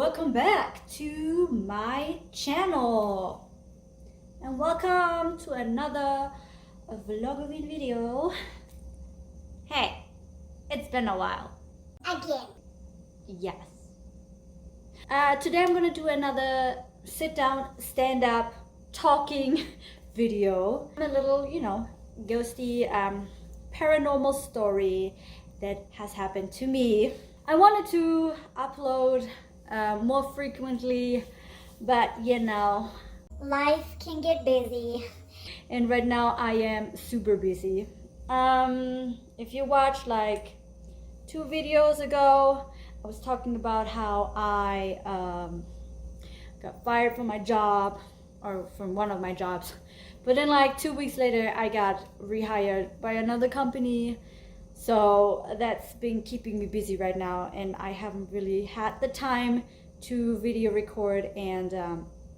welcome back to my channel and welcome to another vlogging video. Hey, it's been a while. Again. Yes. Today I'm gonna do another sit down, stand up, talking video. A little, ghosty paranormal story that has happened to me. I wanted to upload more frequently, but life can get busy. And right now I am super busy. If you watched like 2 videos ago, I was talking about how I got fired from my job, or from one of my jobs, but then like 2 weeks later I got rehired by another company. So that's been keeping me busy right now, and I haven't really had the time to video record and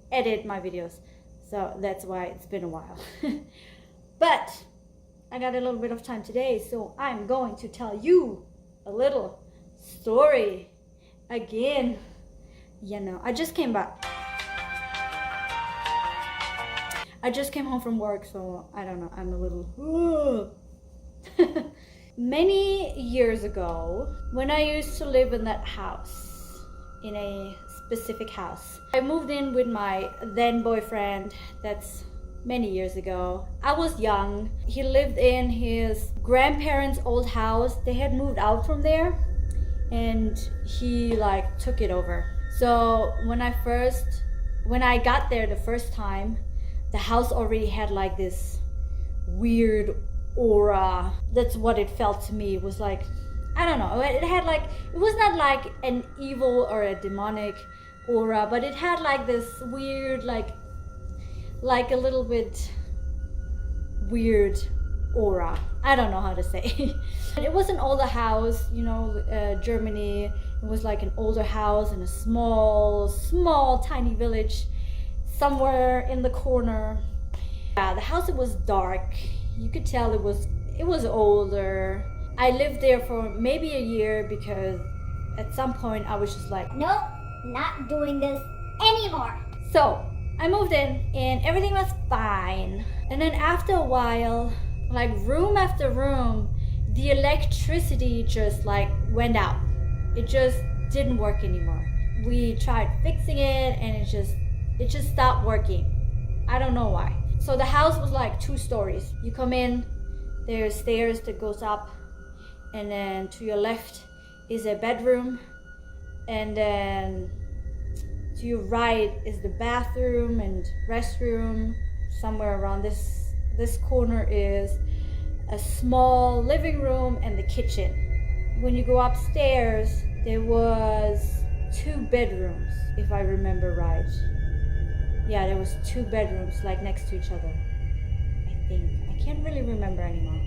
edit my videos. So that's why it's been a while. But I got a little bit of time today, so I'm going to tell you a little story again. I just came back. I just came home from work, so I don't know, I'm a little Many years ago, when I used to live in that house, in a specific house, I moved in with my then boyfriend. That's many years ago. I was young. He lived in his grandparents' old house. They had moved out from there, and he like took it over. So when I got there the first time, the house already had like this weird aura. That's what it felt to me. It was like, I don't know, it had like, it was not like an evil or a demonic aura, but it had like this weird, like a little bit weird aura. I don't know how to say. It was an older house, Germany. It was like an older house in a small tiny village somewhere in the corner. Yeah, the house, it was dark. You could tell it was older. I lived there for maybe a year because at some point I was just like, nope, not doing this anymore. So I moved in and everything was fine. And then after a while, like room after room, the electricity just like went out. It just didn't work anymore. We tried fixing it and it just stopped working. I don't know why. So the house was like 2 stories. You come in, there's stairs that goes up, and then to your left is a bedroom, and then to your right is the bathroom and restroom. Somewhere around this corner is a small living room and the kitchen. When you go upstairs, there was 2 bedrooms, if I remember right. Yeah, there was 2 bedrooms like next to each other, I think. I can't really remember anymore,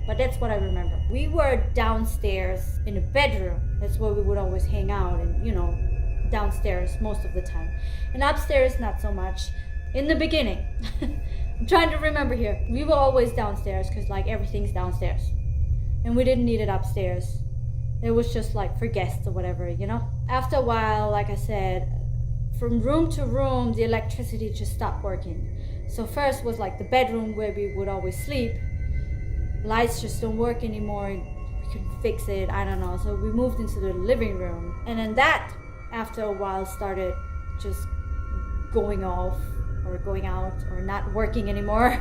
but that's what I remember. We were downstairs in a bedroom. That's where we would always hang out, and downstairs most of the time. And upstairs, not so much. In the beginning, I'm trying to remember here. We were always downstairs because like everything's downstairs. And we didn't need it upstairs. It was just like for guests or whatever, After a while, like I said, from room to room, the electricity just stopped working. So first was like the bedroom where we would always sleep. Lights just don't work anymore. We couldn't fix it, I don't know. So we moved into the living room. And then that, after a while, started just going off or going out or not working anymore.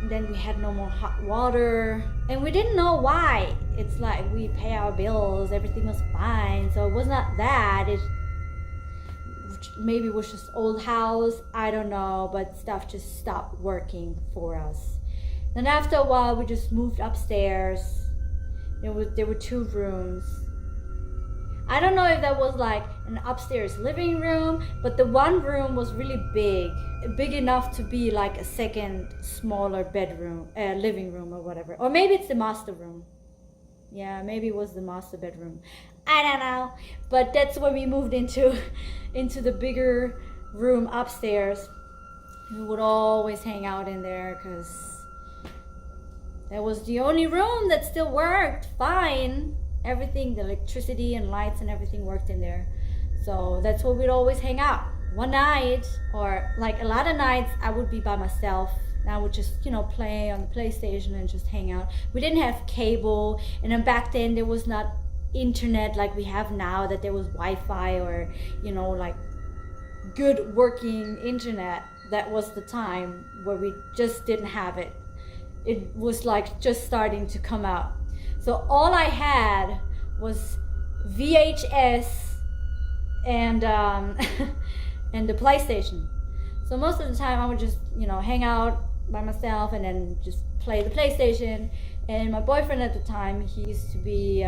And then we had no more hot water. And we didn't know why. It's like we pay our bills, everything was fine. So it was not that. Maybe it was just old house, I don't know, but stuff just stopped working for us. Then after a while, we just moved upstairs. There were 2 rooms. I don't know if that was like an upstairs living room, but the one room was really big enough to be like a second smaller bedroom, living room or whatever. Or maybe it's the master room. Yeah, maybe it was the master bedroom. I don't know. But that's when we moved into the bigger room upstairs. We would always hang out in there because that was the only room that still worked fine. Everything, the electricity and lights and everything worked in there. So that's where we'd always hang out. One night, or like a lot of nights, I would be by myself. And I would just, play on the PlayStation and just hang out. We didn't have cable, and then back then there was not internet like we have now, that there was Wi-Fi or, like good working internet. That was the time where we just didn't have it. It was like just starting to come out. So all I had was VHS and and the PlayStation. So most of the time I would just, hang out by myself and then just play the PlayStation. And my boyfriend at the time, he used to be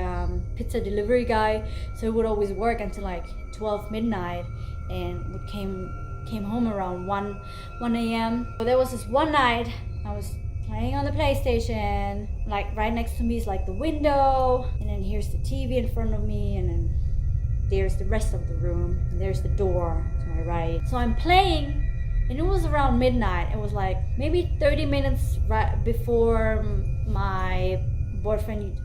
pizza delivery guy, so he would always work until like 12 midnight and would came home around 1 a.m. So there was this one night I was playing on the PlayStation, like right next to me is like the window, and then here's the TV in front of me, and then there's the rest of the room, and there's the door to my right. So I'm playing, and it was around midnight. It was like maybe 30 minutes right before my boyfriend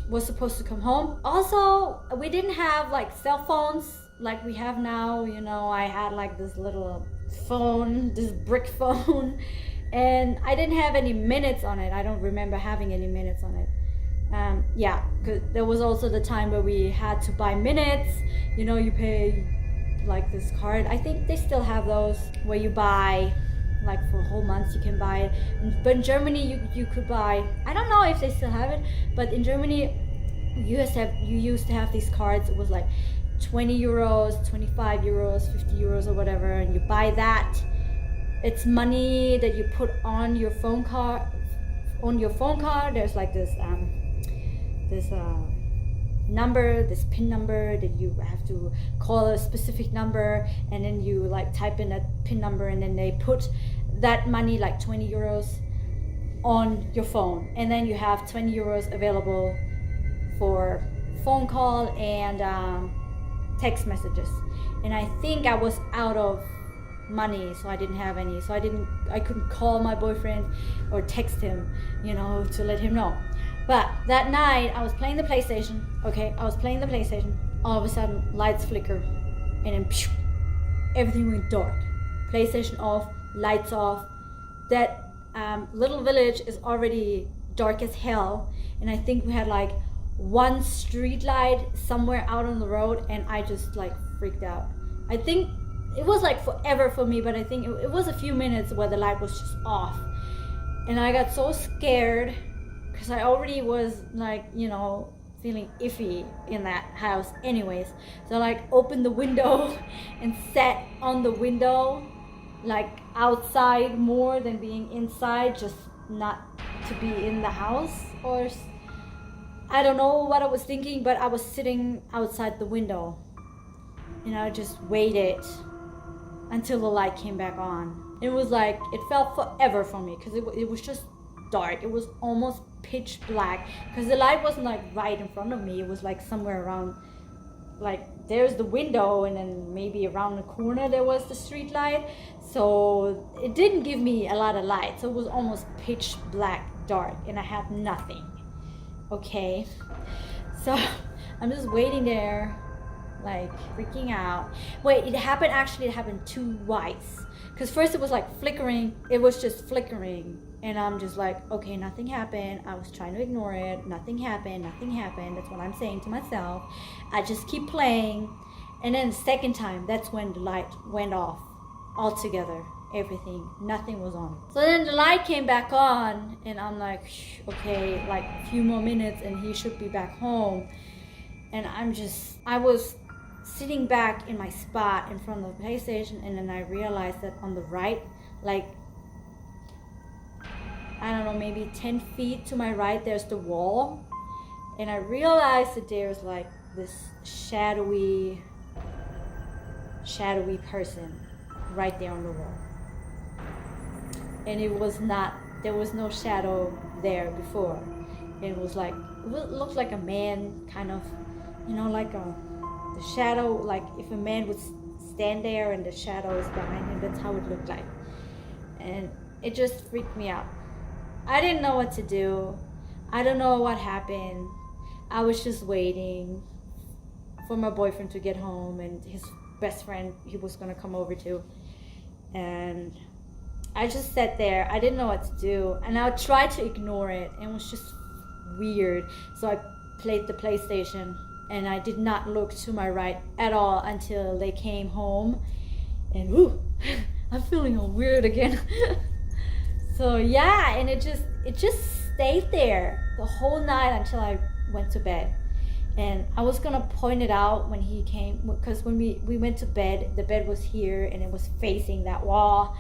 was supposed to come home. Also, we didn't have like cell phones like we have now. I had like this little phone, this brick phone, and I didn't have any minutes on it. I don't remember having any minutes on it. Because there was also the time where we had to buy minutes. You pay like this card. I think they still have those where you buy like for a whole month you can buy it. But in Germany you could buy, I don't know if they still have it, but in Germany you used to have these cards. It was like 20 euros, 25 euros, 50 euros or whatever, and you buy that. It's money that you put on your phone card. There's like this number, this PIN number that you have to call a specific number, and then you like type in that PIN number, and then they put that money, like 20 euros, on your phone, and then you have 20 euros available for phone call and text messages. And I think I was out of money, so I didn't have any, so I couldn't call my boyfriend or text him, to let him know. But that night I was playing the PlayStation. All of a sudden lights flicker, and then everything went dark. PlayStation off, lights off. That little village is already dark as hell, and I think we had like one street light somewhere out on the road, and I just like freaked out. I think it was like forever for me, but I think it was a few minutes where the light was just off, and I got so scared because I already was like, feeling iffy in that house anyways. So I like opened the window and sat on the window, like outside more than being inside, just not to be in the house. Or I don't know what I was thinking, but I was sitting outside the window and I just waited until the light came back on. It was like, it felt forever for me because it was just dark. It was almost pitch black because the light wasn't like right in front of me. It was like somewhere around, like there's the window, and then maybe around the corner there was the street light. So it didn't give me a lot of light. So it was almost pitch black dark, and I had nothing. Okay, so I'm just waiting there, like freaking out. Wait, it happened twice. Because first it was like flickering, it was just flickering. And I'm just like, okay, nothing happened. I was trying to ignore it. Nothing happened. That's what I'm saying to myself. I just keep playing. And then the second time, that's when the light went off altogether. Everything, nothing was on. So then the light came back on, and I'm like, okay, like a few more minutes and he should be back home. And I was sitting back in my spot in front of the PlayStation, and then I realized that on the right, like, I don't know, maybe 10 feet to my right, there's the wall. And I realized that there's like this shadowy person right there on the wall. And there was no shadow there before. It looked like a man, kind of, like the shadow, like if a man would stand there and the shadow is behind him, that's how it looked like. And it just freaked me out. I didn't know what to do. I don't know what happened. I was just waiting for my boyfriend to get home, and his best friend, he was gonna come over too. And I just sat there. I didn't know what to do, and I tried to ignore it, and it was just weird. So I played the PlayStation, and I did not look to my right at all until they came home. And woo, I'm feeling all weird again. So yeah, and it just stayed there the whole night until I went to bed. And I was gonna point it out when he came, because when we went to bed, the bed was here and it was facing that wall.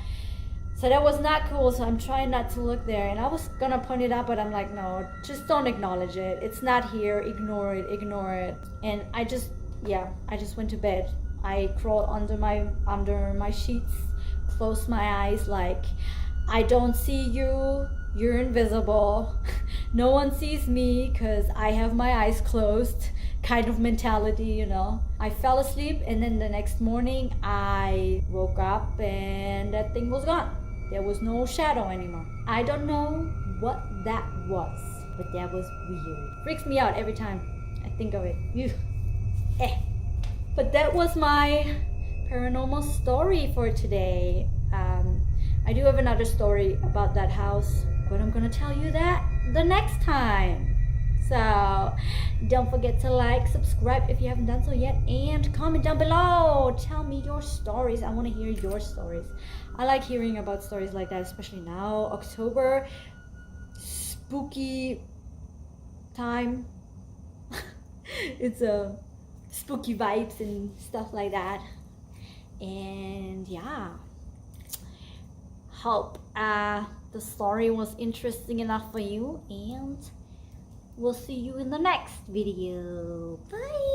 So that was not cool, so I'm trying not to look there. And I was gonna point it out, but I'm like, no, just don't acknowledge it. It's not here, ignore it. And I just went to bed. I crawled under my sheets, closed my eyes like, I don't see you, you're invisible. No one sees me because I have my eyes closed kind of mentality, you know. I fell asleep, and then the next morning I woke up and that thing was gone. There was no shadow anymore. I don't know what that was, but that was weird. Freaks me out every time I think of it. But that was my paranormal story for today. I do have another story about that house, but I'm gonna tell you that the next time. So don't forget to like, subscribe if you haven't done so yet, and comment down below. Tell me your stories. I want to hear your stories. I like hearing about stories like that, especially now, October, spooky time. It's a spooky vibes and stuff like that. And yeah, hope the story was interesting enough for you, and we'll see you in the next video. Bye.